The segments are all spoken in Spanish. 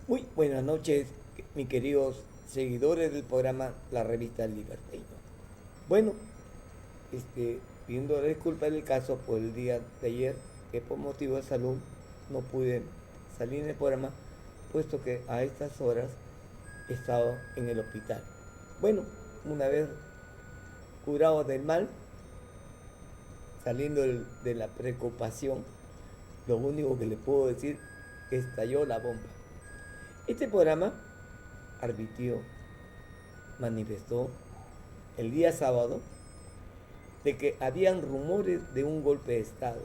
Muy buenas noches, mis queridos seguidores del programa La Revista Liberteño. Bueno, pidiendo disculpas del caso por el día de ayer, que por motivo de salud no pude salir en el programa, puesto que a estas horas he estado en el hospital. Bueno, una vez curado del mal, saliendo de la preocupación, lo único que le puedo decir es que estalló la bomba. Este programa arbitrió, manifestó el día sábado de que habían rumores de un golpe de Estado,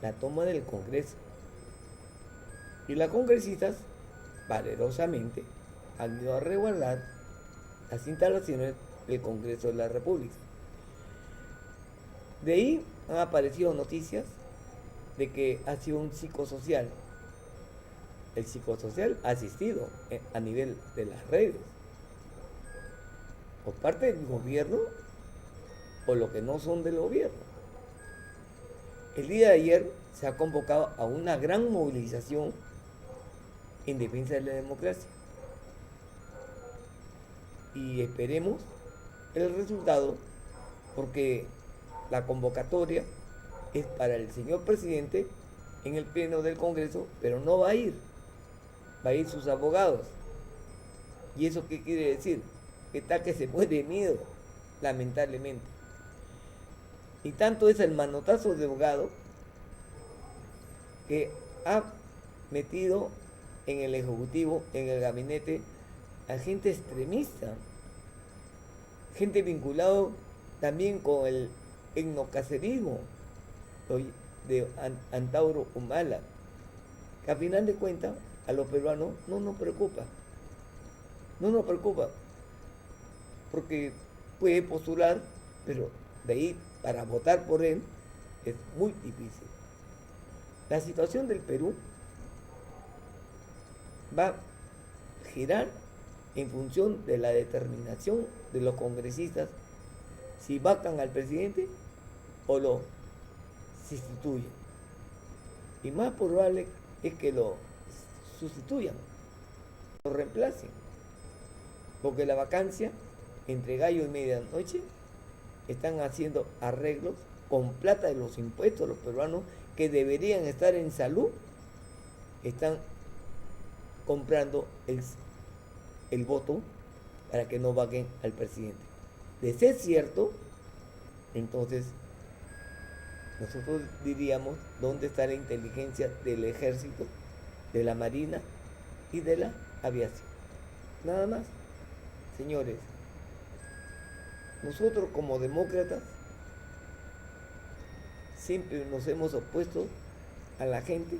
la toma del Congreso. Y las congresistas, valerosamente, han ido a resguardar las instalaciones del Congreso de la República. De ahí han aparecido noticias de que ha sido un psicosocial. El psicosocial ha asistido a nivel de las redes por parte del gobierno o lo que no son del gobierno. El día de ayer se ha convocado a una gran movilización en defensa de la democracia y esperemos el resultado porque la convocatoria es para el señor presidente en el pleno del Congreso, pero no va a ir sus abogados. ¿Y eso qué quiere decir? Que tal que se muere de miedo, lamentablemente. Y tanto es el manotazo de abogado que ha metido en el Ejecutivo, en el gabinete, a gente extremista, gente vinculado también con el etnocacerismo de Antauro Humala, que a final de cuentas a los peruanos no nos preocupa, no nos preocupa, porque puede postular, pero de ahí para votar por él es muy difícil. La situación del Perú va a girar en función de la determinación de los congresistas si vacan al presidente o lo sustituyen. Y más probable es que lo sustituyan, lo reemplacen, porque la vacancia entre gallo y medianoche están haciendo arreglos con plata de los impuestos de los peruanos que deberían estar en salud, están comprando el voto para que no vaquen al presidente. De ser cierto, entonces nosotros diríamos dónde está la inteligencia del ejército, de la marina y de la aviación. Nada más, señores, nosotros como demócratas siempre nos hemos opuesto a la gente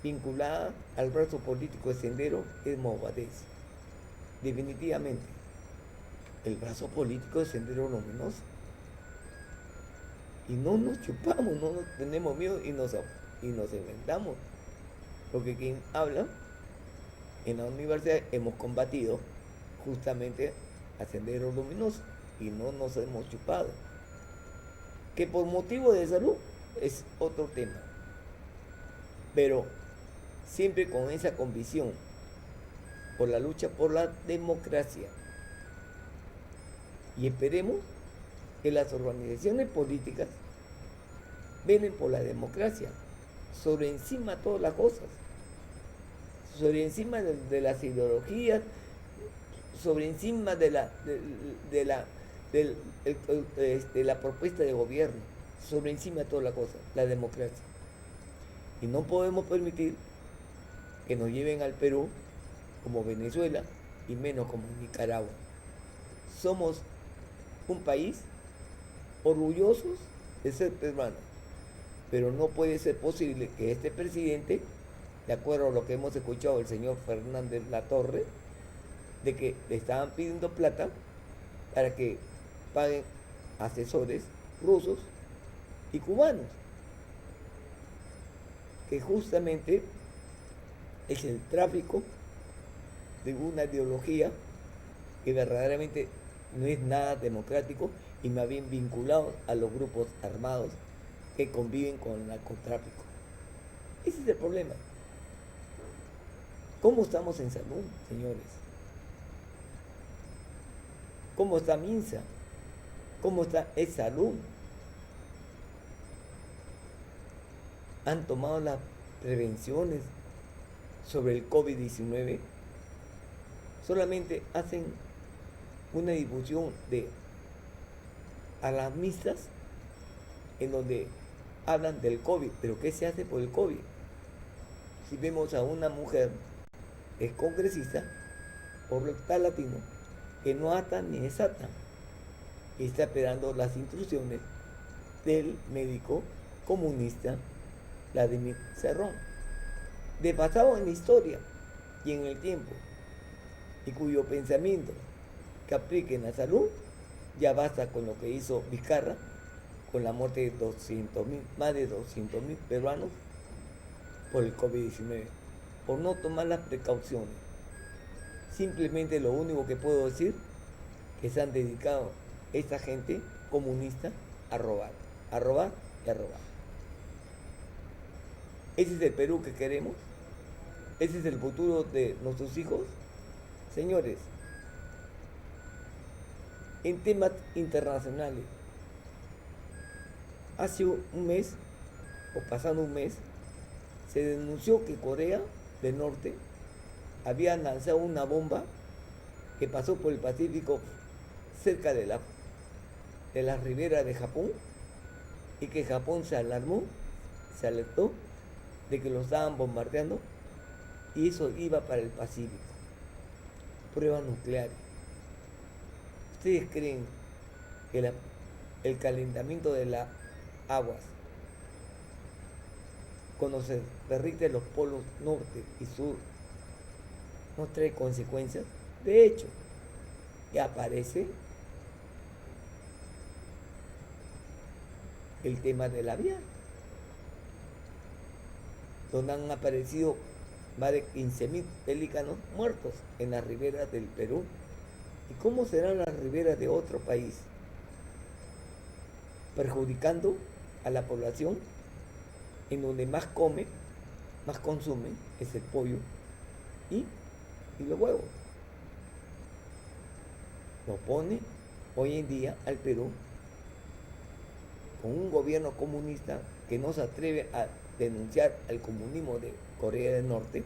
vinculada al brazo político de Sendero, es Movadez. Definitivamente, el brazo político de Sendero Luminoso. Y no nos chupamos, no nos tenemos miedo y nos inventamos. Porque quien habla, en la universidad hemos combatido justamente a Sendero Luminoso y no nos hemos chupado. Que por motivo de salud es otro tema. Pero siempre con esa convicción por la lucha por la democracia. Y esperemos que las organizaciones políticas velen por la democracia, sobre encima de todas las cosas, sobre encima de las ideologías, sobre encima de la propuesta de gobierno, sobre encima de todas las cosas, la democracia. Y no podemos permitir que nos lleven al Perú como Venezuela y menos como Nicaragua. Somos un país orgullosos de ser peruanos, pero no puede ser posible que este presidente, de acuerdo a lo que hemos escuchado del señor Fernández Latorre, de que le estaban pidiendo plata para que paguen asesores rusos y cubanos, que justamente es el tráfico de una ideología que verdaderamente no es nada democrático y más bien vinculado a los grupos armados que conviven con el narcotráfico. Ese es el problema. ¿Cómo estamos en salud, señores? ¿Cómo está MINSA? ¿Cómo está salud? ¿Han tomado las prevenciones sobre el COVID-19? Solamente hacen una difusión de alarmistas en donde hablan del COVID, pero ¿qué se hace por el COVID? Si vemos a una mujer, es congresista, por lo tal latino, que no ata ni desata, y está esperando las instrucciones del médico comunista Vladimir Cerrón, desfasado en la historia y en el tiempo, y cuyo pensamiento que aplique en la salud ya basta con lo que hizo Vizcarra, con la muerte de más de 200.000 peruanos por el COVID-19, por no tomar las precauciones. Simplemente lo único que puedo decir que se han dedicado esta gente comunista a robar y a robar. ¿Ese es el Perú que queremos? ¿Ese es el futuro de nuestros hijos? Señores, en temas internacionales, hace un mes, o pasando un mes, se denunció que Corea del Norte había lanzado una bomba que pasó por el Pacífico cerca de la ribera de Japón, y que Japón se alarmó, se alertó de que lo estaban bombardeando, y eso iba para el Pacífico. Pruebas nucleares. ¿Ustedes creen que el calentamiento de las aguas, cuando se derriten los polos norte y sur, no trae consecuencias? De hecho, ya aparece el tema del aviar, donde han aparecido más de 15.000 pelícanos muertos en las riberas del Perú. ¿Y cómo serán las riberas de otro país? Perjudicando a la población en donde más come, más consume, es el pollo y los huevos. Lo pone hoy en día al Perú con un gobierno comunista que no se atreve a denunciar el comunismo de Corea del Norte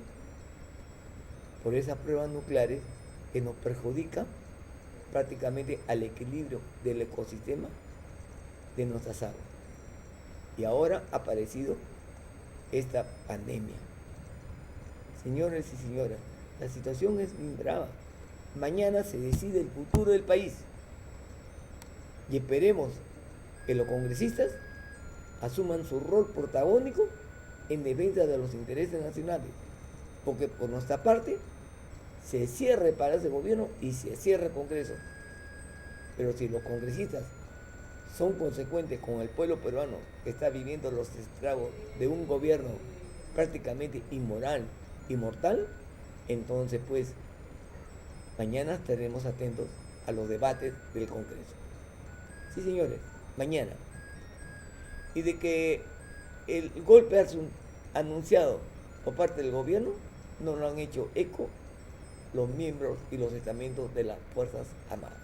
por esas pruebas nucleares que nos perjudican prácticamente al equilibrio del ecosistema de nuestras aguas. Y ahora ha aparecido esta pandemia. Señores y señoras, la situación es muy brava. Mañana se decide el futuro del país. Y esperemos que los congresistas asuman su rol protagónico en defensa de los intereses nacionales. Porque por nuestra parte, se cierre el Palacio de Gobierno y se cierre el Congreso. Pero si los congresistas son consecuentes con el pueblo peruano que está viviendo los estragos de un gobierno prácticamente inmoral y mortal, entonces pues mañana estaremos atentos a los debates del Congreso. Sí, señores, mañana. Y de que el golpe anunciado por parte del gobierno no lo han hecho eco los miembros y los estamentos de las Fuerzas Armadas.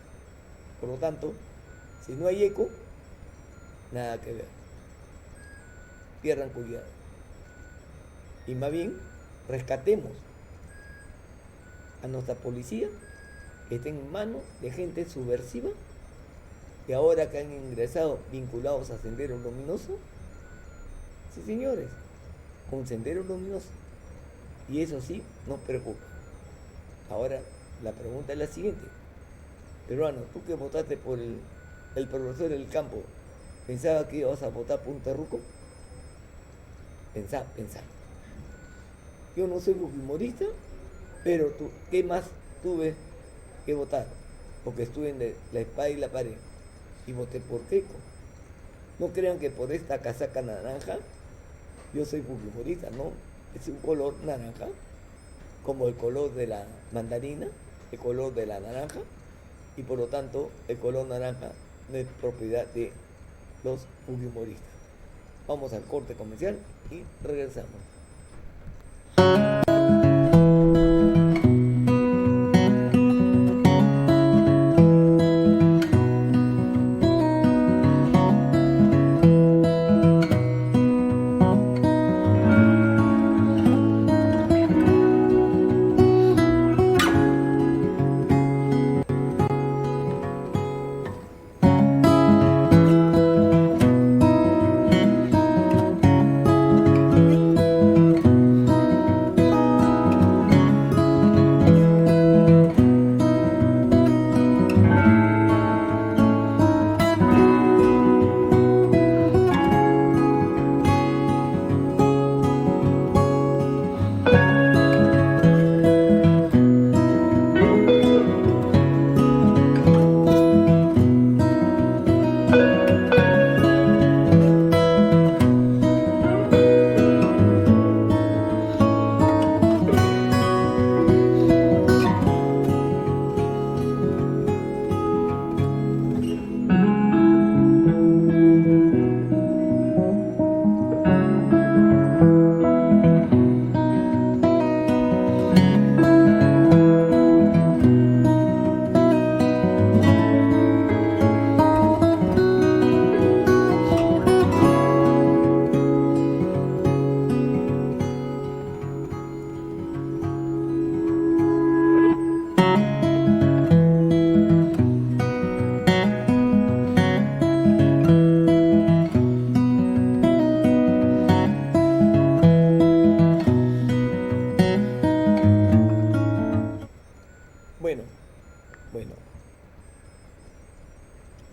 Por lo tanto, si no hay eco, nada que ver. Pierdan cuidado. Y más bien, rescatemos a nuestra policía, que está en manos de gente subversiva, que ahora que han ingresado vinculados a Sendero Luminoso, sí señores, con Sendero Luminoso. Y eso sí nos preocupa. Ahora, la pregunta es la siguiente. Peruano, tú que votaste por el profesor del campo, ¿pensaba que ibas a votar por un terruco? Pensá. Yo no soy fujimorista, pero ¿qué más tuve que votar? Porque estuve en la espada y la pared y voté por Keiko. No crean que por esta casaca naranja yo soy fujimorista, no. Es un color naranja, como el color de la mandarina, el color de la naranja, y por lo tanto el color naranja no es propiedad de los fujimoristas. Vamos al corte comercial y regresamos.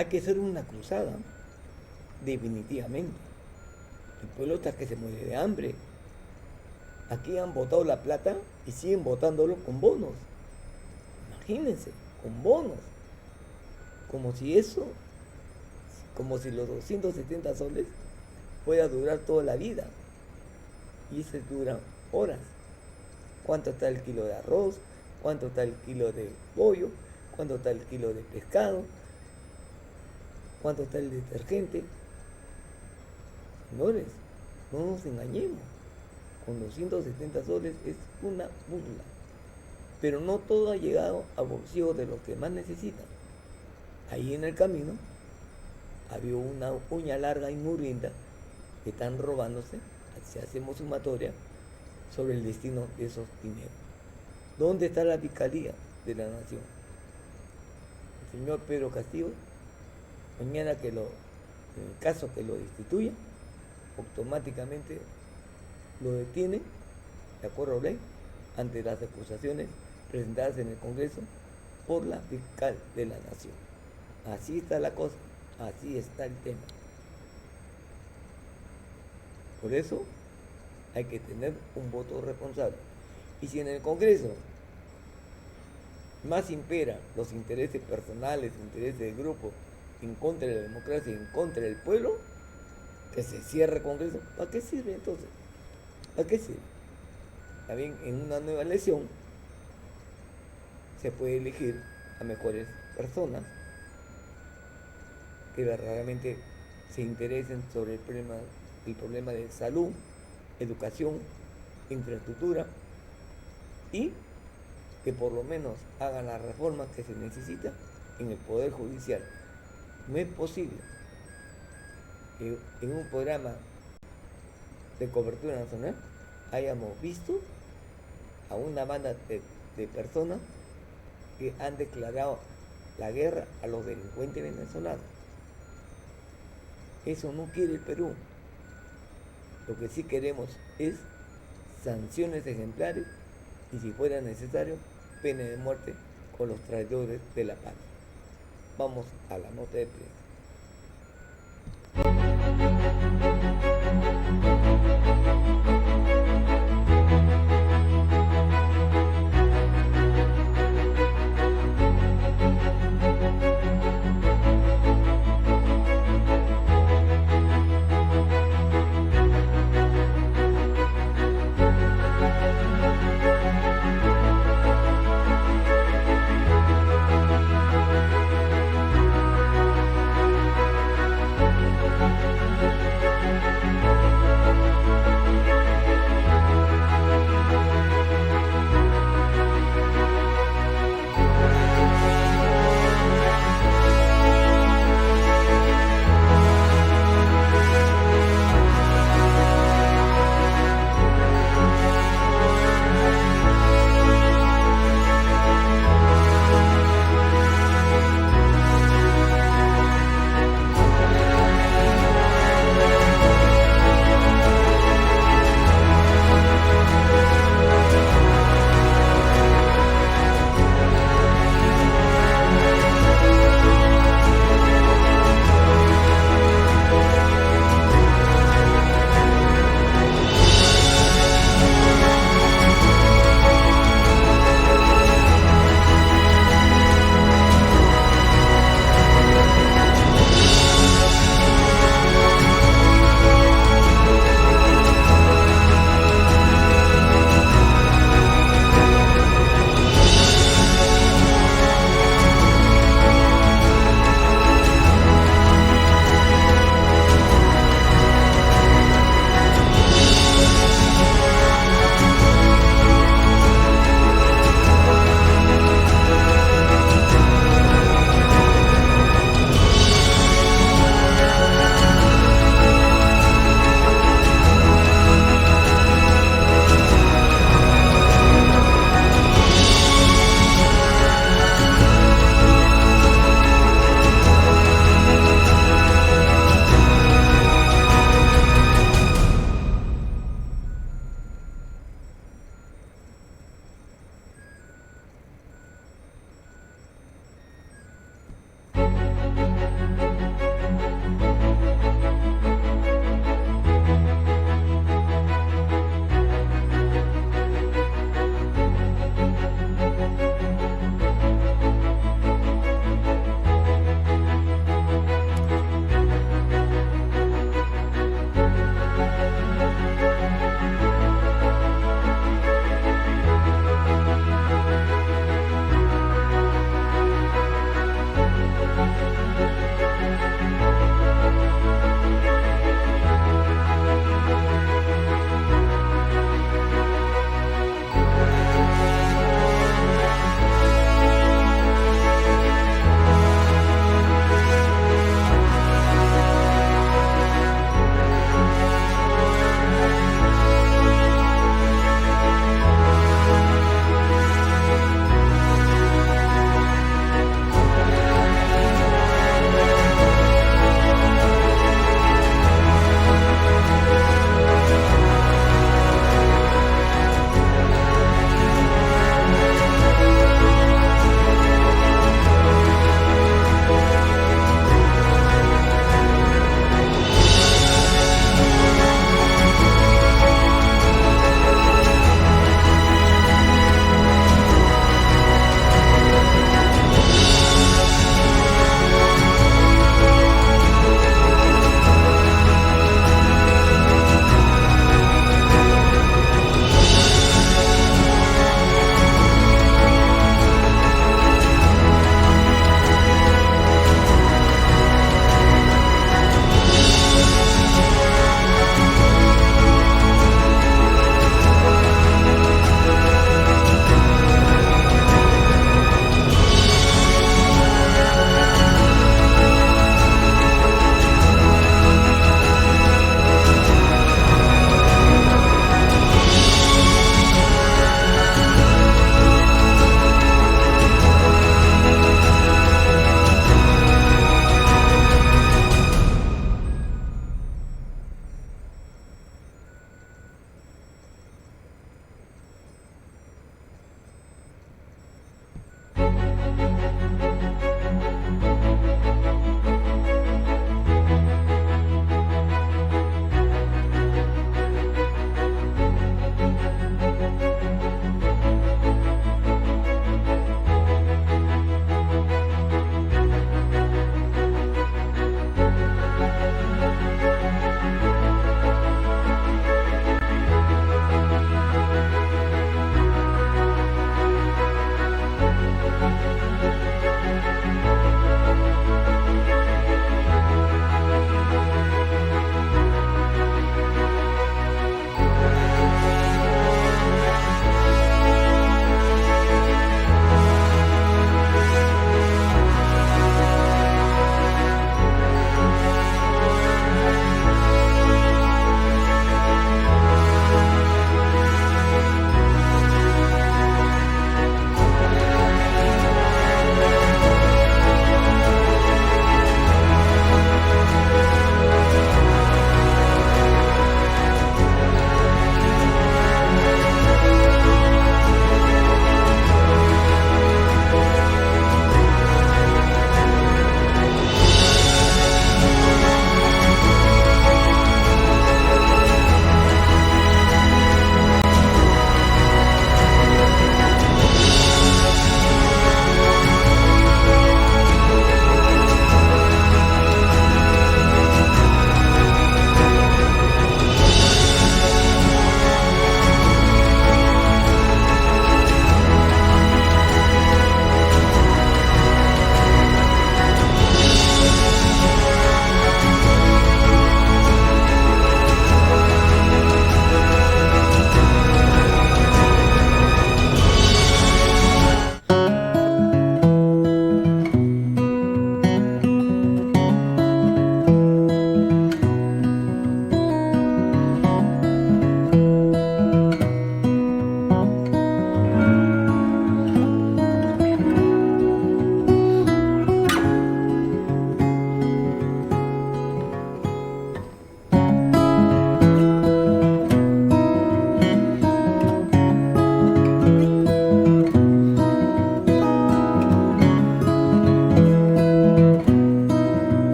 hay que hacer una cruzada, definitivamente. El pueblo está que se muere de hambre. Aquí han botado la plata y siguen botándolo con bonos. Imagínense, con bonos. Como si eso, como si los 270 soles pueda durar toda la vida. Y se duran horas. ¿Cuánto está el kilo de arroz? ¿Cuánto está el kilo de pollo? ¿Cuánto está el kilo de pescado? ¿Cuánto está el detergente? Señores, no nos engañemos. Con 270 soles es una burla. Pero no todo ha llegado a bolsillo de los que más necesitan. Ahí en el camino había una uña larga y mugrienta que están robándose, se hacemos sumatoria sobre el destino de esos dineros. ¿Dónde está la Fiscalía de la Nación? El señor Pedro Castillo, mañana en el caso que lo destituya, automáticamente lo detiene, de acuerdo a ley, ante las acusaciones presentadas en el Congreso por la fiscal de la Nación. Así está la cosa, así está el tema. Por eso hay que tener un voto responsable. Y si en el Congreso más impera los intereses personales, intereses del grupo, en contra de la democracia, en contra del pueblo, que se cierre el Congreso, ¿para qué sirve entonces? ¿Para qué sirve? También en una nueva elección se puede elegir a mejores personas que verdaderamente se interesen sobre el problema de salud, educación, infraestructura y que por lo menos hagan las reformas que se necesitan en el Poder Judicial. No es posible que en un programa de cobertura nacional hayamos visto a una banda de personas que han declarado la guerra a los delincuentes venezolanos. Eso no quiere el Perú. Lo que sí queremos es sanciones ejemplares y, si fuera necesario, pena de muerte con los traidores de la patria. Vamos a la nota de prensa.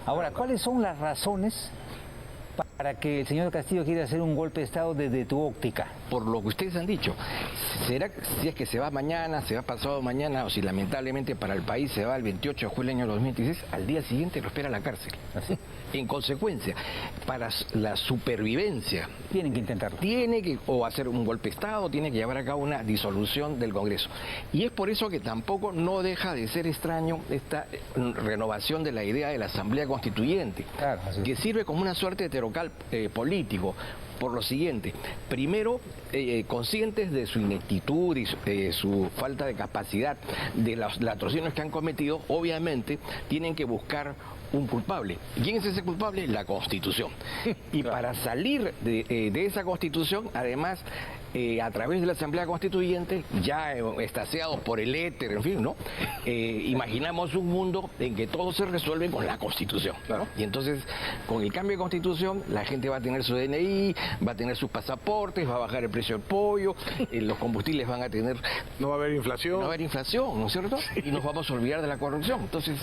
Ahora, ¿cuáles son las razones para que el señor Castillo quiera hacer un golpe de Estado desde tu óptica? Por lo que ustedes han dicho, ¿será que si es que se va mañana, se va pasado mañana, o si lamentablemente para el país se va el 28 de julio del año 2016, al día siguiente lo espera la cárcel? ¿Así? En consecuencia, para la supervivencia, Tienen que intentarlo. tiene que o hacer un golpe de Estado, tiene que llevar a cabo una disolución del Congreso. Y es por eso que tampoco no deja de ser extraño esta renovación de la idea de la Asamblea Constituyente, Claro, así es. que sirve como una suerte de terocal político. Por lo siguiente, primero, conscientes de su ineptitud y su falta de capacidad, de las atrocidades que han cometido, obviamente tienen que buscar un culpable. ¿Quién es ese culpable? La Constitución. Y para salir de esa Constitución, además, a través de la Asamblea Constituyente, ya estaciados por el éter, en fin, ¿no? Imaginamos un mundo en que todo se resuelve con la Constitución, ¿no? Y entonces, con el cambio de Constitución, la gente va a tener su DNI, va a tener sus pasaportes, va a bajar el precio del pollo, los combustibles van a tener... No va a haber inflación. No va a haber inflación, ¿no es cierto? Y nos vamos a olvidar de la corrupción. Entonces,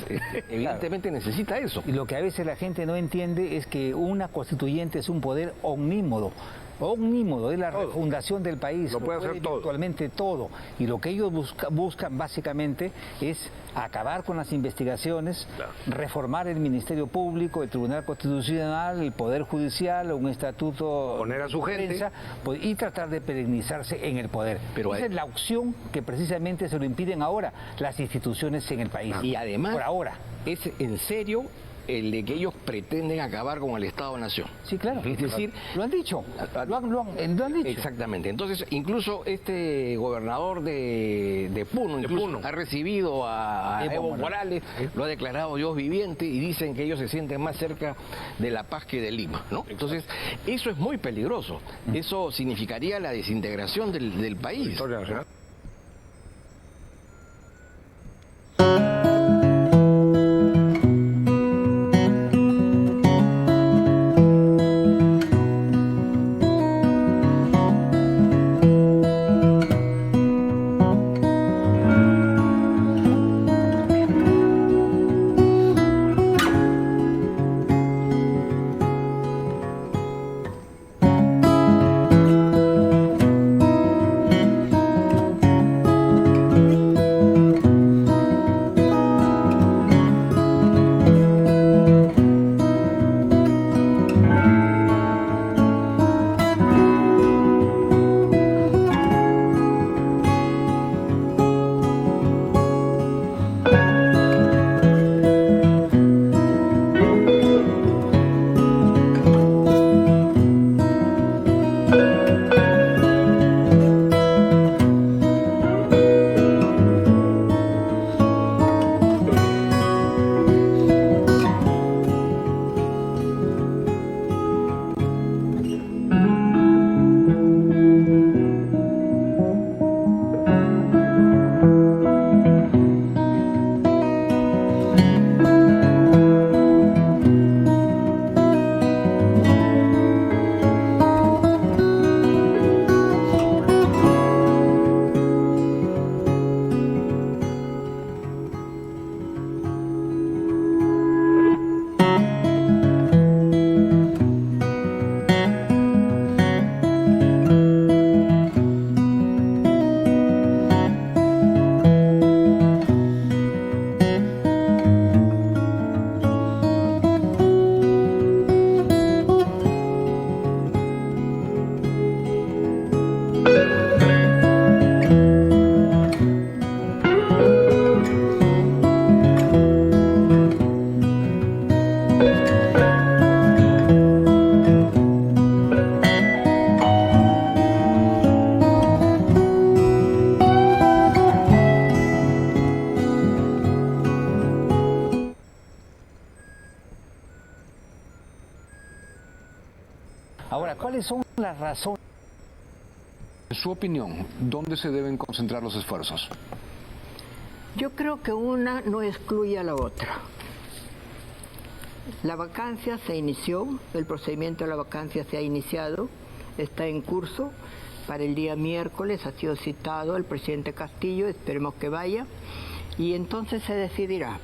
evidentemente necesita eso. Y lo que a veces la gente no entiende es que una constituyente es un poder omnímodo. Omnímodo, es la refundación del país. Lo puede hacer todo. Virtualmente todo. Y lo que ellos buscan básicamente es acabar con las investigaciones, Claro. reformar el Ministerio Público, el Tribunal Constitucional, el Poder Judicial, un estatuto... Poner a su de gente. defensa, pues, y tratar de perennizarse en el poder. Pero esa es la opción que precisamente se lo impiden ahora las instituciones en el país. Y además, por ahora. es en serio el de que ellos pretenden acabar con el Estado-Nación. Sí, claro. Es decir, Lo han dicho. Lo han dicho. exactamente. Entonces, incluso este gobernador de Puno, incluso ha recibido a Evo Morales, lo ha declarado Dios viviente y dicen que ellos se sienten más cerca de La Paz que de Lima, ¿no? Entonces, eso es muy peligroso. Eso significaría la desintegración del país. Historia nacional. Ahora, ¿cuáles son las razones? En su opinión, ¿dónde se deben concentrar los esfuerzos? Yo creo que una no excluye a la otra. La vacancia se inició, el procedimiento de la vacancia se ha iniciado, está en curso. Para el día miércoles ha sido citado el presidente Castillo, esperemos que vaya, y entonces se decidirá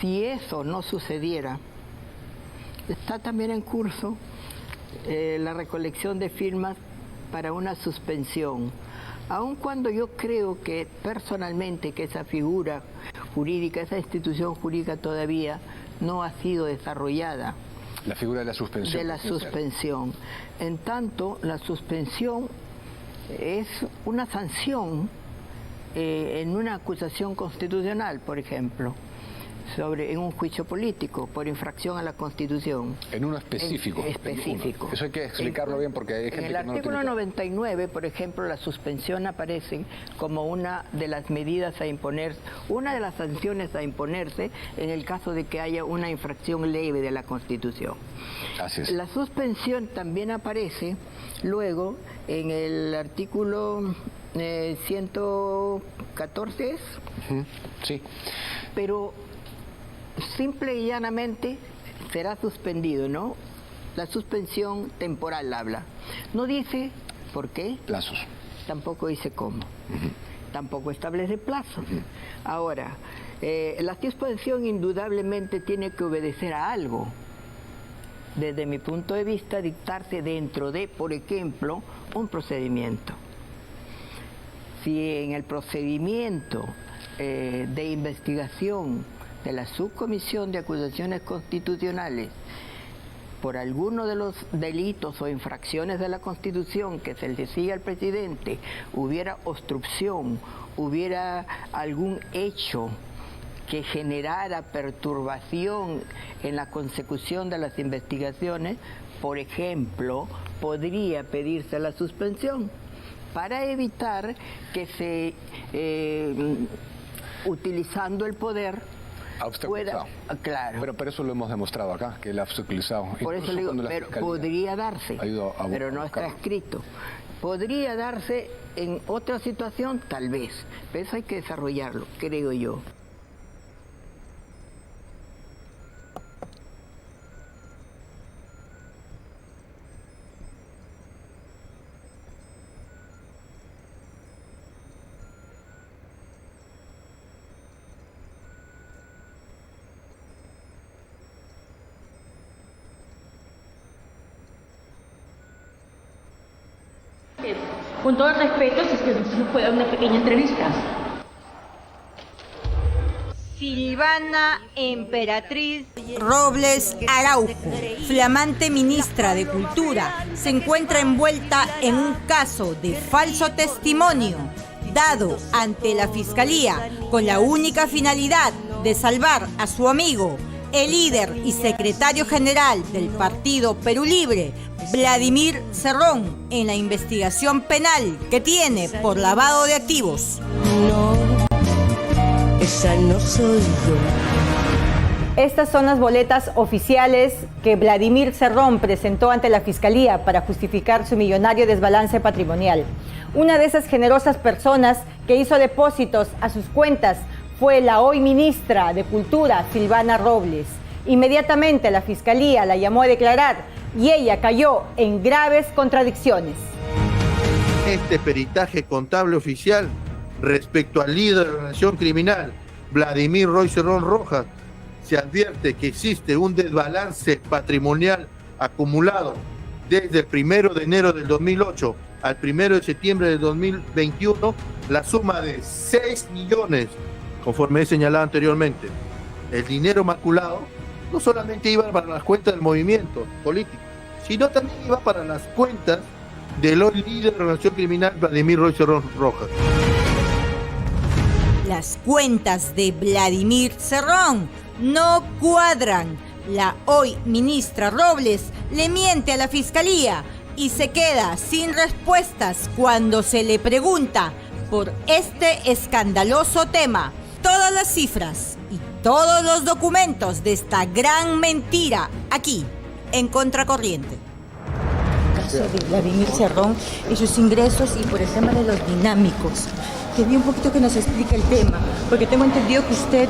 Si eso no sucediera, está también en curso la recolección de firmas para una suspensión, aun cuando yo creo que personalmente que esa figura jurídica, esa institución jurídica todavía no ha sido desarrollada. La figura de la suspensión. De la suspensión. En tanto, la suspensión es una sanción en una acusación constitucional, por ejemplo, en un juicio político por infracción a la Constitución. En uno específico. Específico. Eso hay que explicarlo bien porque hay gente que no lo En el artículo 99, por ejemplo, la suspensión aparece como una de las medidas a imponer, una de las sanciones a imponerse en el caso de que haya una infracción leve de la Constitución. Así es. La suspensión también aparece luego en el artículo 114, ¿es? Sí. Pero simple y llanamente será suspendido, ¿no? La suspensión temporal habla. No dice por qué. Plazos. Tampoco dice cómo. Tampoco establece plazos. Ahora, la suspensión indudablemente tiene que obedecer a algo. Desde mi punto de vista, dictarse dentro de, por ejemplo, un procedimiento. Si en el procedimiento de investigación de la Subcomisión de Acusaciones Constitucionales por alguno de los delitos o infracciones de la Constitución que se le sigue al presidente, hubiera obstrucción, hubiera algún hecho que generara perturbación en la consecución de las investigaciones, por ejemplo, podría pedirse la suspensión para evitar que se, utilizando el poder, ha obstaculizado. Claro. Pero eso lo hemos demostrado acá, que él ha obstaculizado. Por eso le digo, pero podría darse, pero no está escrito. Podría darse en otra situación, tal vez, pero eso hay que desarrollarlo, creo yo. Con todo el respeto, si es que usted nos puede dar una pequeña entrevista. Silvana Emperatriz Robles Araujo, flamante ministra de Cultura, se encuentra envuelta en un caso de falso testimonio dado ante la Fiscalía con la única finalidad de salvar a su amigo, el líder y secretario general del Partido Perú Libre, Vladimir Cerrón, en la investigación penal que tiene por lavado de activos. No, esa no soy yo. Estas son las boletas oficiales que Vladimir Cerrón presentó ante la Fiscalía para justificar su millonario desbalance patrimonial. Una de esas generosas personas que hizo depósitos a sus cuentas fue la hoy ministra de Cultura, Silvana Robles. Inmediatamente la Fiscalía la llamó a declarar y ella cayó en graves contradicciones. Este peritaje contable oficial respecto al líder de la organización criminal, Vladimir Roy Cerrón Rojas, se advierte que existe un desbalance patrimonial acumulado desde el 1 de enero del 2008 al 1 de septiembre del 2021, la suma de 6 millones, conforme he señalado anteriormente. El dinero maculado no solamente iba para las cuentas del movimiento político, sino también iba para las cuentas del hoy líder de la organización criminal, Vladimir Roy Cerrón Rojas. Las cuentas de Vladimir Cerrón no cuadran. La hoy ministra Robles le miente a la Fiscalía y se queda sin respuestas cuando se le pregunta por este escandaloso tema. Todas las cifras y todos los documentos de esta gran mentira aquí en Contracorriente. Caso de Vladimir Cerrón y sus ingresos y por el tema de los dinámicos. Quería un poquito que nos explique el tema, porque tengo entendido que usted,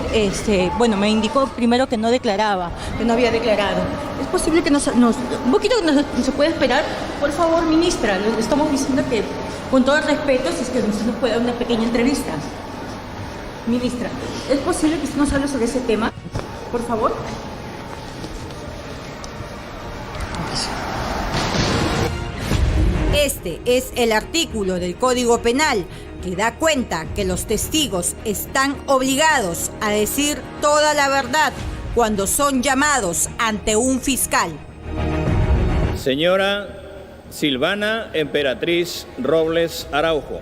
me indicó primero que no declaraba, que no había declarado. ¿Es posible que un poquito se puede esperar? Por favor, ministra, le estamos diciendo que, con todo el respeto, si es que usted nos puede dar una pequeña entrevista. Ministra, ¿es posible que usted nos hable sobre ese tema? por favor. Este es el artículo del Código Penal que da cuenta que los testigos están obligados a decir toda la verdad cuando son llamados ante un fiscal. Señora Silvana Emperatriz Robles Araujo,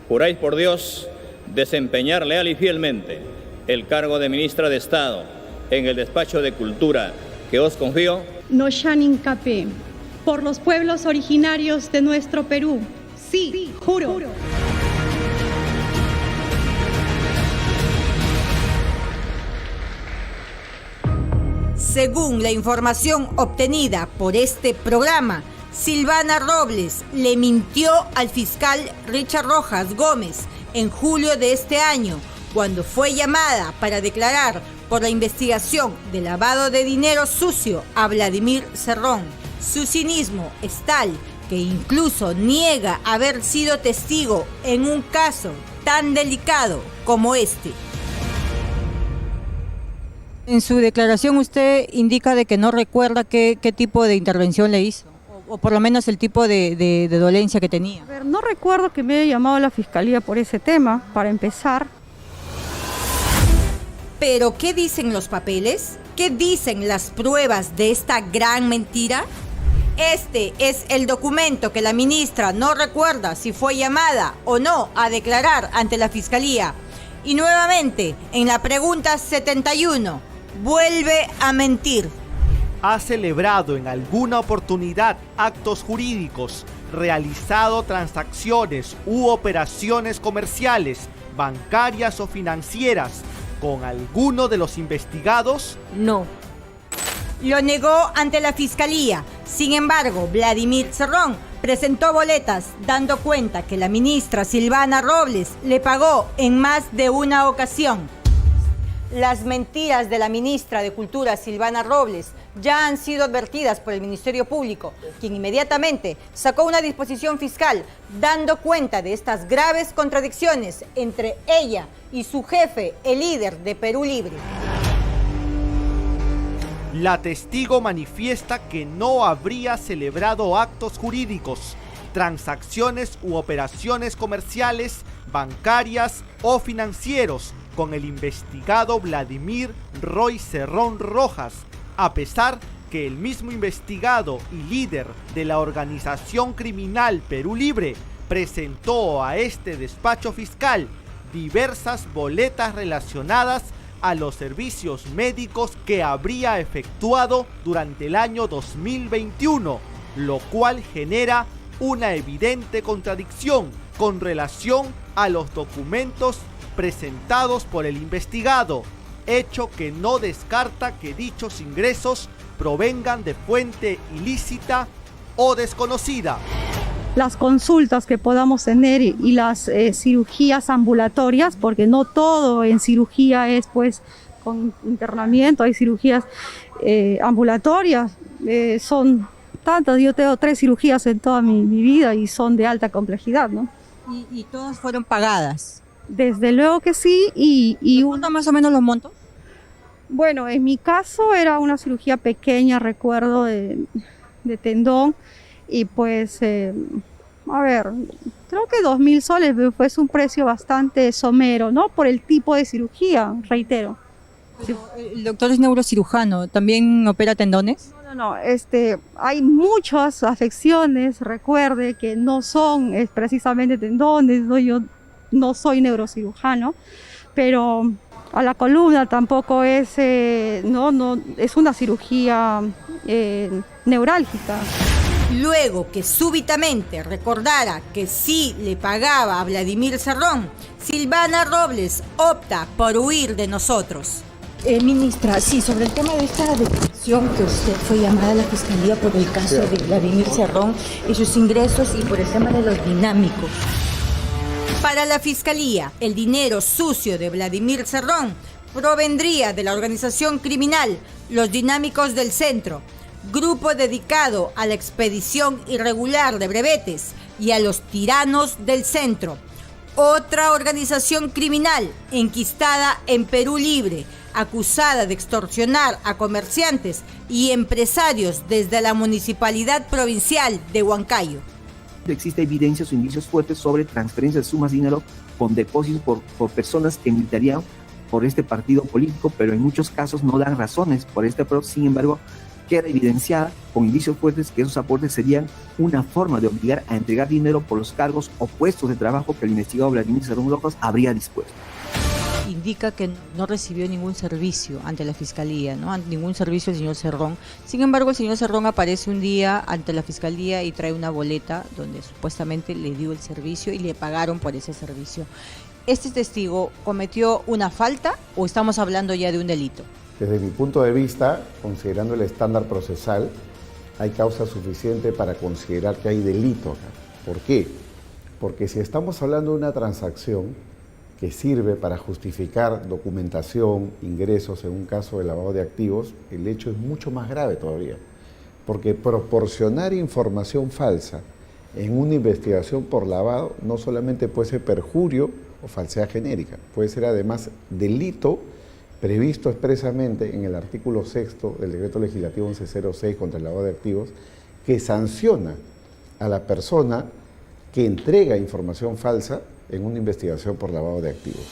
juráis por Dios desempeñar leal y fielmente el cargo de ministra de Estado en el despacho de Cultura que os confío. Noshanincape, por los pueblos originarios de nuestro Perú. Sí, juro. Según la información obtenida por este programa, Silvana Robles le mintió al fiscal Richard Rojas Gómez en julio de este año, cuando fue llamada para declarar por la investigación de lavado de dinero sucio a Vladimir Cerrón. Su cinismo es tal que incluso niega haber sido testigo en un caso tan delicado como este. En su declaración usted indica de que no recuerda qué tipo de intervención le hizo, o por lo menos el tipo de dolencia que tenía. A ver, no recuerdo que me haya llamado a la fiscalía por ese tema, para empezar. ¿Pero qué dicen los papeles? ¿Qué dicen las pruebas de esta gran mentira? Este es el documento que la ministra no recuerda si fue llamada o no a declarar ante la fiscalía. Y nuevamente, en la pregunta 71, vuelve a mentir. Ha celebrado en alguna oportunidad actos jurídicos, realizado transacciones u operaciones comerciales, bancarias o financieras con alguno de los investigados? No. Lo negó ante la fiscalía. Sin embargo, Vladimir Cerrón presentó boletas dando cuenta que la ministra Silvana Robles le pagó en más de una ocasión. Las mentiras de la ministra de Cultura Silvana Robles ya han sido advertidas por el Ministerio Público, quien inmediatamente sacó una disposición fiscal dando cuenta de estas graves contradicciones entre ella y su jefe, el líder de Perú Libre. La testigo manifiesta que no habría celebrado actos jurídicos, transacciones u operaciones comerciales, bancarias o financieros con el investigado Vladimir Roy Cerrón Rojas, a pesar que el mismo investigado y líder de la organización criminal Perú Libre presentó a este despacho fiscal diversas boletas relacionadas a los servicios médicos que habría efectuado durante el año 2021, lo cual genera una evidente contradicción con relación a los documentos presentados por el investigado, hecho que no descarta que dichos ingresos provengan de fuente ilícita o desconocida. Las consultas que podamos tener y las cirugías ambulatorias, porque no todo en cirugía es pues con internamiento, hay cirugías ambulatorias, son tantas, yo tengo 3 cirugías en toda mi vida y son de alta complejidad, ¿no? ¿Y todas fueron pagadas? Desde luego que sí. ¿Y ¿cuánto más o menos los montos? Bueno, en mi caso era una cirugía pequeña, recuerdo, de tendón. Y pues, a ver, creo que 2.000 soles fue un precio bastante somero, ¿no? Por el tipo de cirugía, reitero. El doctor es neurocirujano, ¿también opera tendones? No, hay muchas afecciones, recuerde, que no son precisamente tendones, ¿no? Yo no soy neurocirujano, pero a la columna tampoco es, no, es una cirugía neurálgica. Luego que súbitamente recordara que sí le pagaba a Vladimir Cerrón, Silvana Robles opta por huir de nosotros. Ministra, sí, sobre el tema de esta declaración que usted fue llamada a la Fiscalía por el caso de Vladimir Cerrón y sus ingresos y por el tema de los dinámicos. Para la Fiscalía, el dinero sucio de Vladimir Cerrón provendría de la organización criminal Los Dinámicos del Centro, grupo dedicado a la expedición irregular de brevetes, y a los Tiranos del Centro, otra organización criminal enquistada en Perú Libre, acusada de extorsionar a comerciantes y empresarios desde la Municipalidad Provincial de Huancayo. Existe evidencias o indicios fuertes sobre transferencias de sumas de dinero con depósitos por personas que militarían por este partido político, pero en muchos casos no dan razones por este, pero sin embargo queda evidenciada con indicios fuertes que esos aportes serían una forma de obligar a entregar dinero por los cargos o puestos de trabajo que el investigado Vladimir Cerrón Rojas habría dispuesto. Indica que no recibió ningún servicio ante la Fiscalía, ¿no? Ningún servicio del señor Cerrón. Sin embargo, el señor Cerrón aparece un día ante la Fiscalía y trae una boleta donde supuestamente le dio el servicio y le pagaron por ese servicio. ¿Este testigo cometió una falta o estamos hablando ya de un delito? Desde mi punto de vista, considerando el estándar procesal, hay causa suficiente para considerar que hay delito acá. ¿Por qué? Porque si estamos hablando de una transacción que sirve para justificar documentación, ingresos en un caso de lavado de activos, el hecho es mucho más grave todavía. Porque proporcionar información falsa en una investigación por lavado no solamente puede ser perjurio o falsedad genérica, puede ser además delito previsto expresamente en el artículo 6º del Decreto Legislativo 1106 contra el lavado de activos, que sanciona a la persona que entrega información falsa en una investigación por lavado de activos.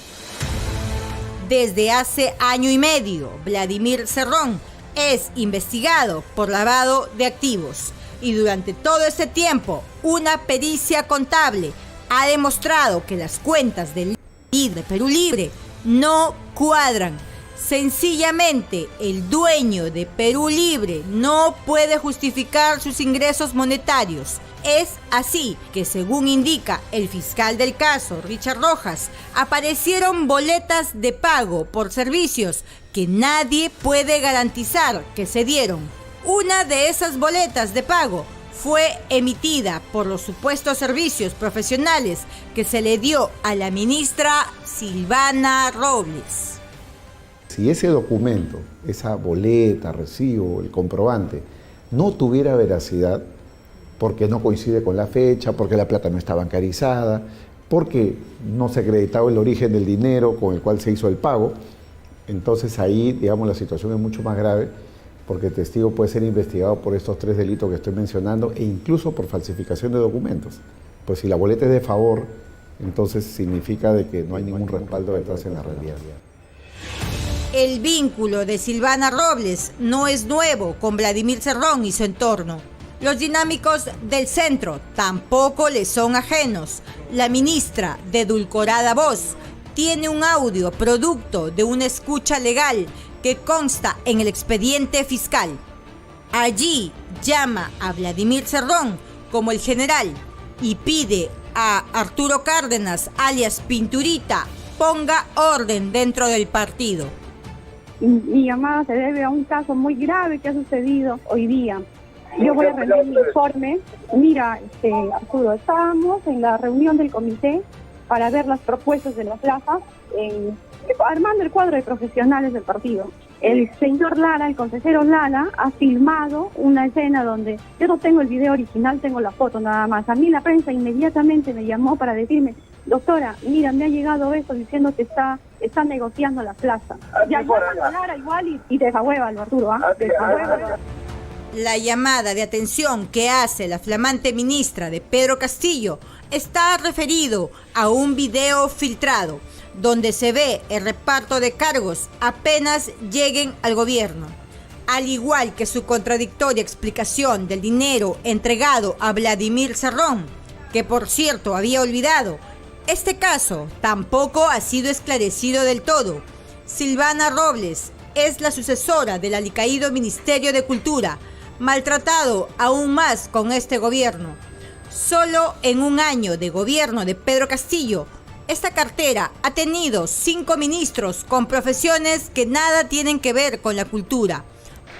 Desde hace año y medio, Vladimir Cerrón es investigado por lavado de activos y durante todo ese tiempo una pericia contable ha demostrado que las cuentas del de Perú Libre no cuadran. Sencillamente, el dueño de Perú Libre no puede justificar sus ingresos monetarios. Es así que, según indica el fiscal del caso, Richard Rojas, aparecieron boletas de pago por servicios que nadie puede garantizar que se dieron. Una de esas boletas de pago fue emitida por los supuestos servicios profesionales que se le dio a la ministra Silvana Robles. Si ese documento, esa boleta, recibo, el comprobante, no tuviera veracidad, porque no coincide con la fecha, porque la plata no está bancarizada, porque no se acreditaba el origen del dinero con el cual se hizo el pago, entonces ahí, digamos, la situación es mucho más grave, porque el testigo puede ser investigado por estos 3 delitos que estoy mencionando e incluso por falsificación de documentos. Pues si la boleta es de favor, entonces significa de que no hay ningún respaldo detrás en la realidad. El vínculo de Silvana Robles no es nuevo con Vladimir Cerrón y su entorno. Los dinámicos del centro tampoco le son ajenos. La ministra, de edulcorada voz, tiene un audio producto de una escucha legal que consta en el expediente fiscal. Allí llama a Vladimir Cerrón como el general y pide a Arturo Cárdenas, alias Pinturita, ponga orden dentro del partido. Mi llamada se debe a un caso muy grave que ha sucedido hoy día. Yo voy a rendir mi informe. Mira, Arturo, estábamos en la reunión del comité para ver las propuestas de la plaza, armando el cuadro de profesionales del partido. El señor Lara, el consejero Lara, ha filmado una escena donde yo no tengo el video original, tengo la foto nada más. A mí la prensa inmediatamente me llamó para decirme: doctora, mira, me ha llegado esto diciendo que está negociando la plaza. Ya Lara igual y desahuévalo, Arturo, ¿ah? Desahuévalo. La llamada de atención que hace la flamante ministra de Pedro Castillo está referido a un video filtrado donde se ve el reparto de cargos apenas lleguen al gobierno, al igual que su contradictoria explicación del dinero entregado a Vladimir Cerrón, que por cierto había olvidado. Este caso tampoco ha sido esclarecido del todo. Silvana Robles es la sucesora del alicaído Ministerio de Cultura, maltratado aún más con este gobierno. Solo en un año de gobierno de Pedro Castillo, esta cartera ha tenido 5 ministros con profesiones que nada tienen que ver con la cultura.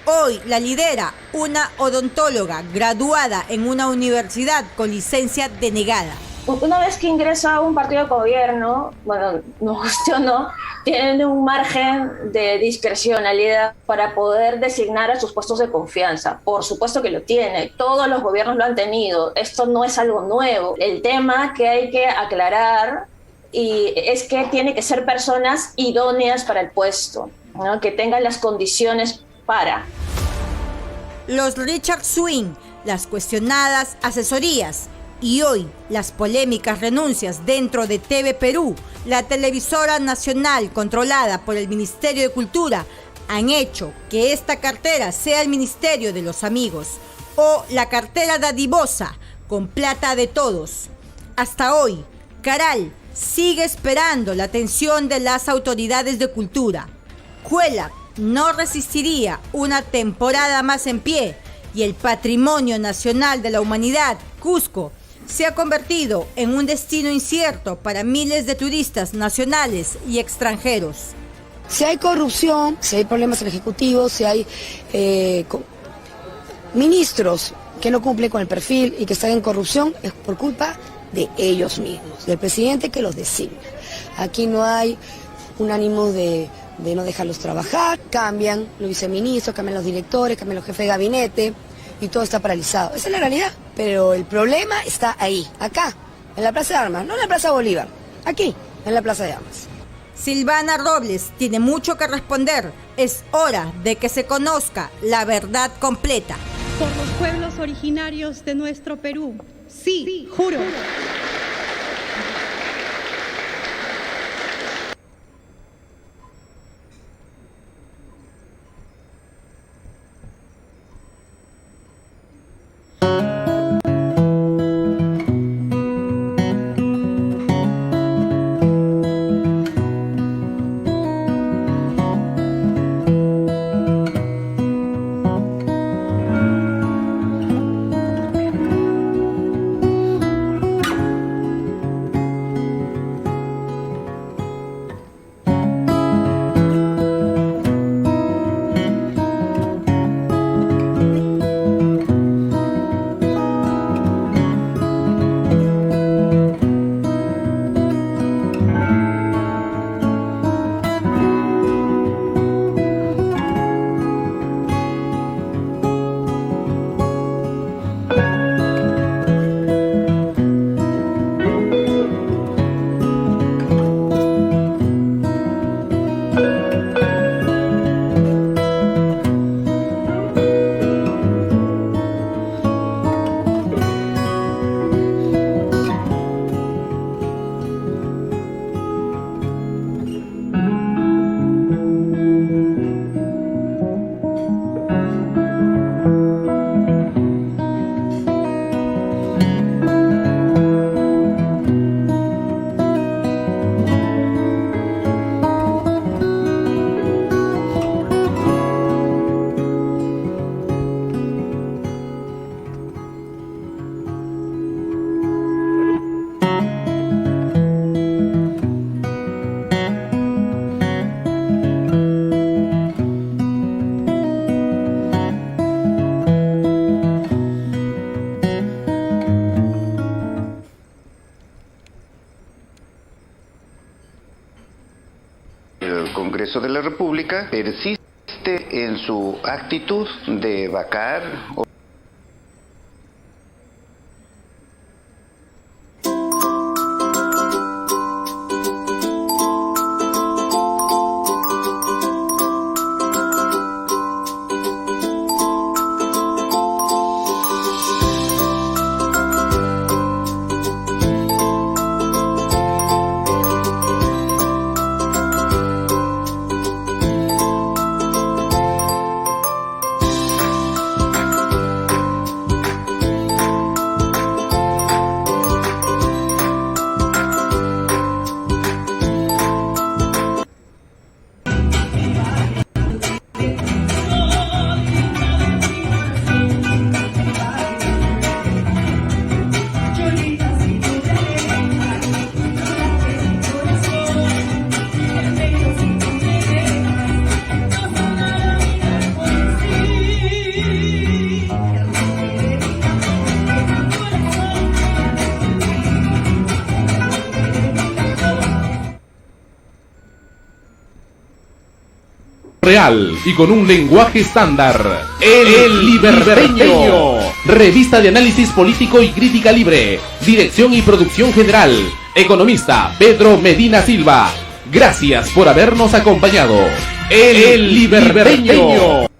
Hoy la lidera una odontóloga graduada en una universidad con licencia denegada. Una vez que ingresa a un partido de gobierno, bueno, no cuestiono, tiene un margen de discrecionalidad para poder designar a sus puestos de confianza. Por supuesto que lo tiene, todos los gobiernos lo han tenido, esto no es algo nuevo. El tema que hay que aclarar es que tiene que ser personas idóneas para el puesto. ¿no? Que tenga las condiciones para. Los Richard Swing, las cuestionadas asesorías y hoy las polémicas renuncias dentro de TV Perú, la televisora nacional controlada por el Ministerio de Cultura, han hecho que esta cartera sea el Ministerio de los Amigos o la cartera dadivosa con plata de todos. Hasta hoy, Caral sigue esperando la atención de las autoridades de cultura. Cuellar no resistiría una temporada más en pie y el patrimonio nacional de la humanidad, Cusco, se ha convertido en un destino incierto para miles de turistas nacionales y extranjeros. Si hay corrupción, si hay problemas en el Ejecutivo, si hay ministros que no cumplen con el perfil y que están en corrupción, es por culpa de ellos mismos, del presidente que los designa. Aquí no hay un ánimo de no dejarlos trabajar, cambian los viceministros, cambian los directores, cambian los jefes de gabinete y todo está paralizado. Esa es la realidad, pero el problema está ahí, acá, en la Plaza de Armas, no en la Plaza Bolívar, aquí, en la Plaza de Armas. Silvana Robles tiene mucho que responder. Es hora de que se conozca la verdad completa. Por los pueblos originarios de nuestro Perú. Sí, juro. Congreso de la República persiste en su actitud de vacar real y con un lenguaje estándar. El Liberteño. Revista de análisis político y crítica libre. Dirección y producción general. Economista Pedro Medina Silva. Gracias por habernos acompañado. El Liberteño.